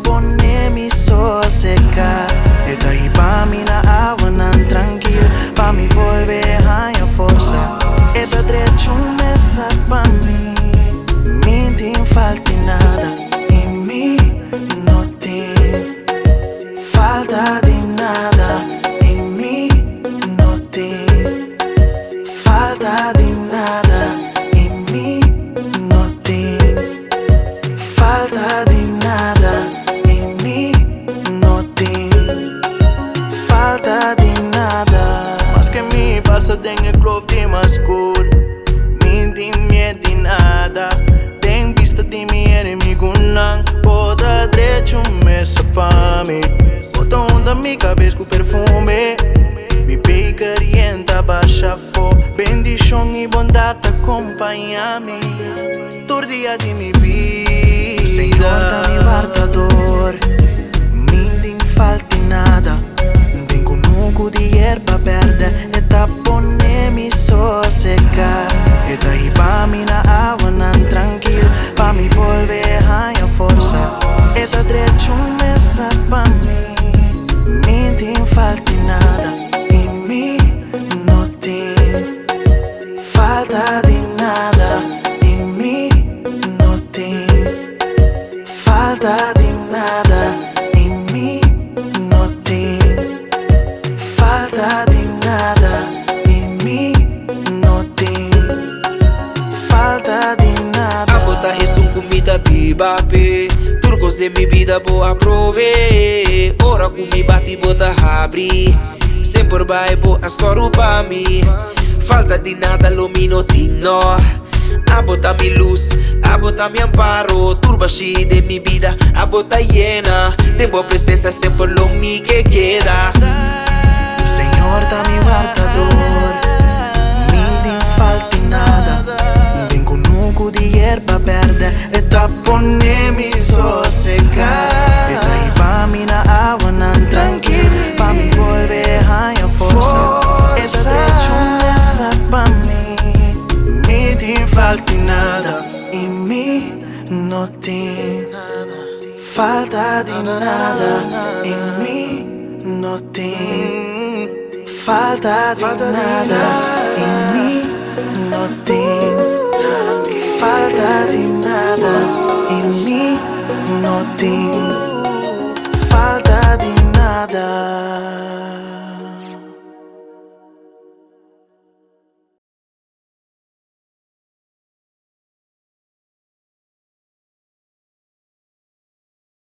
ponerme sossegar. E daí pa mim na água não tranquilo, pa me volver a força. E da direito mesa pa mim, me tem falta nada, em mim não tem falta de nada, em mim não tem falta de nada, em mim não tem falta de nada, em mim não tem falta de nada. Mas que me passa tenho grove de mascur, me tem medo de nada. Tem vista de minha inimigo não pode direito mesa pra mim. Bota onda minha cabeça com perfume, me pega orienta baixa fo. Bendição e bondade acompanha-me todo dia de minha vida. Senhor dá-me guardador, me tem falta nada. Tenho nuco de erva verde e tá poner-me sossegar. E daí pa mim na água não tranquilo, pa me volver a força. E da direito mesa pa mim, me tem falta nada, em mim não tem falta de nada, em mim não tem falta de nada, em mim não tem falta de nada, em mim não tem falta de nada. A bota isso comida bibape, turcos de mi vida boa prove. Ora com me bate bota abre, sempre vai boa soro pra mim. Falta de nada lo minutino, a bota mi luz, a bota mi amparo. Turba cheia de mi vida, a bota llena de boa presença, sempre lo mi que queda. Senhor dá-me guardador, me tem falta nada. Tenho nuco de erva verde e tá poner-me sossegar. E daí pa mim na água não tranquilo, pa me volver a força. E da direito mesa pa mim, me tem falta nada, em mim não tem falta de nada, em mim não tem falta de nada, em mim não tem falta de nada, em mim não tem falta de nada.